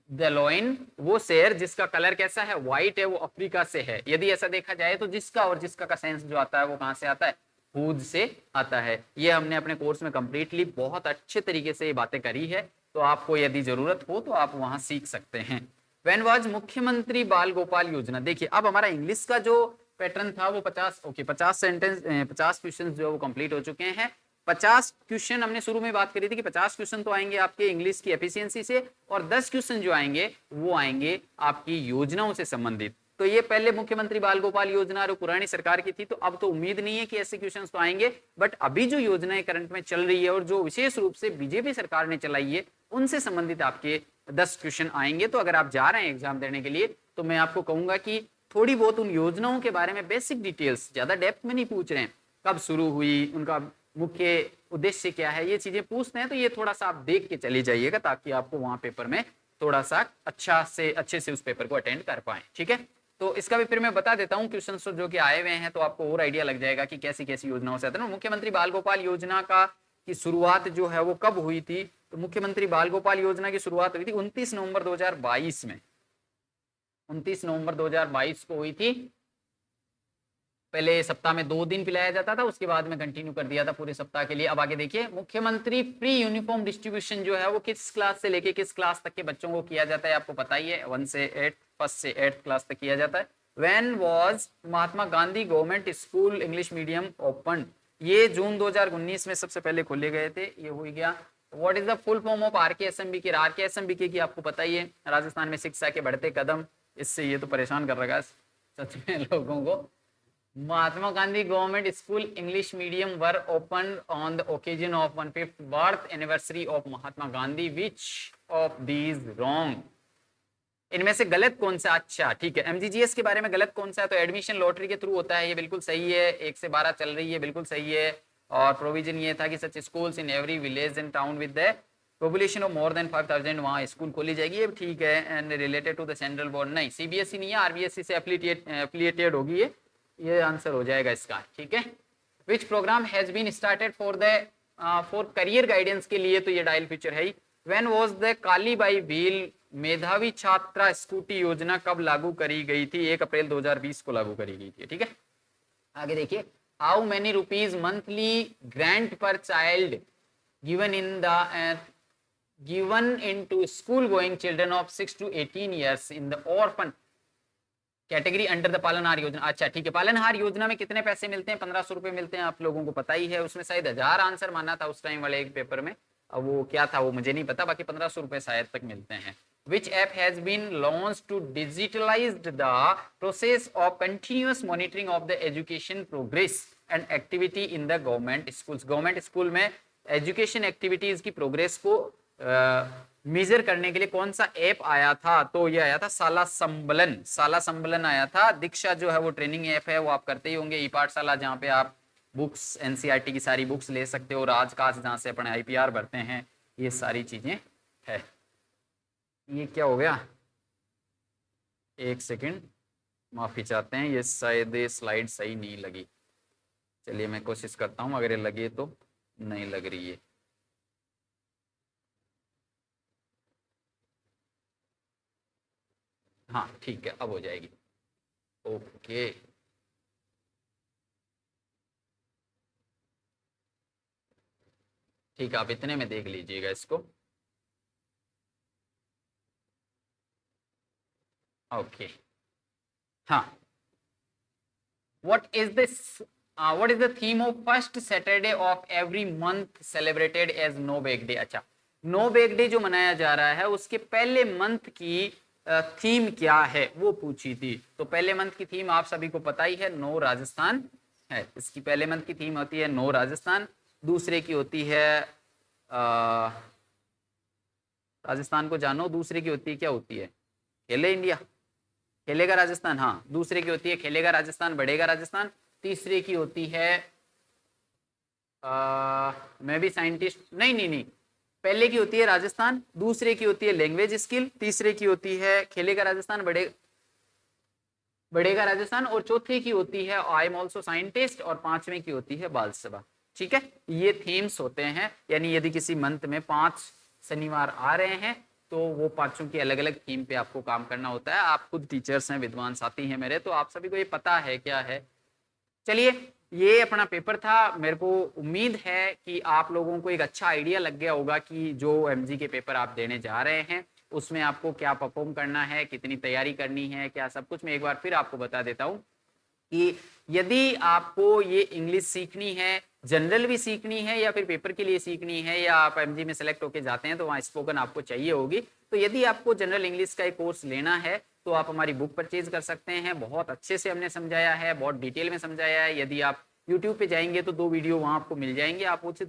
S1: द लॉइन वो शेर जिसका कलर कैसा है, व्हाइट है, वो अफ्रीका से है। यदि ऐसा देखा जाए तो जिसका और जिसका का सेंस जो आता है वो कहाँ से आता है, हुज से आता है। ये हमने अपने कोर्स में कंप्लीटली बहुत अच्छे तरीके से ये बातें करी है, तो आपको यदि जरूरत हो तो आप वहां सीख सकते हैं। व्हेन वाज मुख्यमंत्री बाल गोपाल योजना, देखिए अब हमारा इंग्लिश का जो पैटर्न था वो 50 सेंटेंस 50 क्वेश्चन जो है वो कंप्लीट हो चुके हैं। 50 क्वेश्चन हमने शुरू में बात करी थी कि 50 क्वेश्चन तो आएंगे आपके इंग्लिश की एफिशिएंसी से, और 10 क्वेश्चन जो आएंगे वो आएंगे आपकी योजनाओं से संबंधित। तो ये पहले मुख्यमंत्री बाल गोपाल योजना जो पुरानी सरकार की थी, तो अब तो उम्मीद नहीं है कि ऐसे क्वेश्चन तो आएंगे, बट अभी जो योजनाएं करंट में चल रही है और जो विशेष रूप से बीजेपी सरकार ने चलाई है उनसे संबंधित आपके 10 क्वेश्चन आएंगे। तो अगर आप जा रहे हैं एग्जाम देने के लिए तो मैं आपको कहूंगा कि थोड़ी बहुत उन योजनाओं के बारे में बेसिक डिटेल्स, ज्यादा डेप्थ में नहीं पूछ रहे हैं, कब शुरू हुई, उनका मुख्य उद्देश्य क्या है, ये चीजें पूछते हैं, तो ये थोड़ा सा आप देख के चले जाइएगा ताकि आपको वहां पेपर में थोड़ा सा अच्छे से उस पेपर को अटेंड कर पाए। ठीक है, तो इसका भी फिर मैं बता देता हूँ क्वेश्चन जो कि आए हुए हैं, तो आपको और आइडिया लग जाएगा कि कैसी कैसी योजनाओं से आते हैं। मुख्यमंत्री बाल गोपाल योजना की शुरुआत जो है वो कब हुई थी, तो मुख्यमंत्री बाल गोपाल योजना की शुरुआत हुई थी 29 नवंबर 2022 में, 29 नवंबर 2022 को हुई थी। पहले सप्ताह में 2 दिन पिलाया जाता था, उसके बाद में कंटिन्यू कर दिया था पूरे सप्ताह के लिए। अब आगे देखिए, मुख्यमंत्री फ्री यूनिफॉर्म डिस्ट्रीब्यूशन जो है वो किस क्लास से लेके किस क्लास तक के बच्चों को किया जाता है, आपको पता ही है, 1 से 8, फर्स्ट से 8 क्लास तक किया जाता है। When was Mahatma Gandhi government school English medium open, ये जून 2019 में सबसे पहले खोले गए थे, ये हो गया। What is the full form of RKSMBK? RKSMBK की आपको पता ही है, राजस्थान में शिक्षा के बढ़ते कदम, इससे ये तो परेशान कर रहा है सच में लोगों को। Mahatma Gandhi government school English medium were open on the occasion of 150th birth anniversary of Mahatma Gandhi, which of these wrong? इनमें से गलत कौन सा? अच्छा ठीक है, एमजीजीएस के बारे में गलत कौन सा है? तो एडमिशन लॉटरी के थ्रू होता है, ये बिल्कुल सही है, 1 से 12 चल रही है, बिल्कुल सही है। और प्रोविजन ये था कि such schools in every village and town with the population of more than 5000 वहाँ स्कूल खोली जाएगी, ये ठीक है। And related to the central board, नहीं सीबीएसई नहीं है, आरबीएसई से एफिलिएटेड होगी, ये आंसर हो जाएगा इसका, ठीक है। Which programme has been started for career guidance के लिए, तो ये डायल फीचर है ही। When was the Kalibai Bheel Medhavi Chhatra scooty योजना कब लागू करी गई थी? 1 अप्रैल 2020 को लागू करी गई थी, ठीक है। आगे देखिए, how many rupees monthly grant per child given into school going children of 6 to 18 years in the orphan category under the पालनहार योजना? अच्छा ठीक है, पालनहार योजना में कितने पैसे मिलते हैं? 1500 रुपए मिलते हैं, आप लोगों को पता ही है। उसमें शायद 1000 आंसर माना था उस टाइम वाले एक पेपर में, अब वो क्या था वो मुझे नहीं पता, बाकी 1500 रुपए शायद तक मिलते हैं। Which app has been launched to digitalize the process of continuous monitoring of the education progress and activity in the government schools? Government school में एजुकेशन एक्टिविटीज की प्रोग्रेस को मेजर करने के लिए कौन सा ऐप आया था? तो ये आया था शाला संबलन, शाला संबलन आया था। दीक्षा जो है वो ट्रेनिंग ऐप है, वो आप करते ही होंगे। ई पाठशाला जहाँ पे आप बुक्स एनसीईआरटी की सारी बुक्स ले सकते हो, राजकाज जहाँ से अपने आईपीआर भरते हैं, ये सारी चीजें है। ये क्या हो गया, एक सेकंड माफी चाहते हैं, ये शायद स्लाइड सही नहीं लगी, चलिए मैं कोशिश करता हूँ, अगर लगे तो। नहीं लग रही है, हाँ ठीक है, अब हो जाएगी। ओके ठीक है, आप इतने में देख लीजिएगा इसको। ओके हाँ, what is the theme of first Saturday of every month celebrated as No Bake Day? अच्छा, नो बेक डे जो मनाया जा रहा है उसके पहले मंथ की थीम क्या है वो पूछी थी। तो पहले मंथ की थीम आप सभी को पता ही है, नो राजस्थान है। इसकी पहले मंथ की थीम होती है नो राजस्थान, दूसरे की होती है राजस्थान को जानो, दूसरे की होती है क्या होती है, खेले इंडिया, खेलेगा राजस्थान, हाँ। दूसरे की होती है खेलेगा राजस्थान, बढ़ेगा राजस्थान। तीसरे की होती है मैं भी साइंटिस्ट, नहीं नहीं नहीं, पहले की होती है राजस्थान, दूसरे की होती है लैंग्वेज स्किल, तीसरे की होती है खेलेगा राजस्थान, बढ़ेगा राजस्थान, और चौथे की होती है आई एम ऑल्सो साइंटिस्ट, और पांचवें की होती है बाल सभा। ठीक है, ये थीम्स होते हैं, यानी यदि किसी मंथ में 5 शनिवार आ रहे हैं तो वो पांचों की अलग अलग थीम पे आपको काम करना होता है। आप खुद टीचर्स हैं, विद्वान साथी हैं मेरे, तो आप सभी को ये पता है क्या है। चलिए, ये अपना पेपर था। मेरे को उम्मीद है कि आप लोगों को एक अच्छा आइडिया लग गया होगा कि जो एमजी के पेपर आप देने जा रहे हैं उसमें आपको क्या परफॉर्म करना है, कितनी तैयारी करनी है, क्या सब कुछ। मैं एक बार फिर आपको बता देता हूँ कि यदि आपको ये इंग्लिश सीखनी है, जनरल भी सीखनी है, या फिर पेपर के लिए सीखनी है, या आप एमजी में सेलेक्ट होके जाते हैं तो वहाँ स्पोकन आपको चाहिए होगी, तो यदि आपको जनरल इंग्लिश का एक कोर्स लेना है तो आप हमारी बुक परचेज कर सकते हैं। बहुत अच्छे से हमने समझाया है, बहुत डिटेल में समझाया है। यदि आप यूट्यूब पे जाएंगे तो 2 वीडियो वहाँ आपको मिल जाएंगे, आप उसे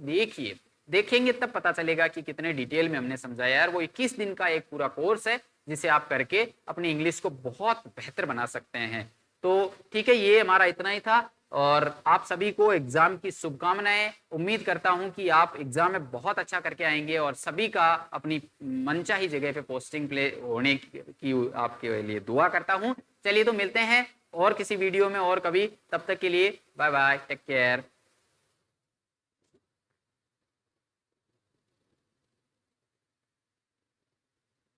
S1: देखेंगे तब पता चलेगा कि कितने डिटेल में हमने समझाया है। और वो 21 दिन का एक पूरा कोर्स है जिसे आप करके अपनी इंग्लिश को बहुत बेहतर बना सकते हैं। तो ठीक है, ये हमारा इतना ही था, और आप सभी को एग्जाम की शुभकामनाएं। उम्मीद करता हूं कि आप एग्जाम में बहुत अच्छा करके आएंगे और सभी का अपनी मनचाही जगह पे पोस्टिंग प्ले होने की आपके लिए दुआ करता हूं। चलिए, तो मिलते हैं और किसी वीडियो में और कभी, तब तक के लिए बाय बाय, टेक केयर।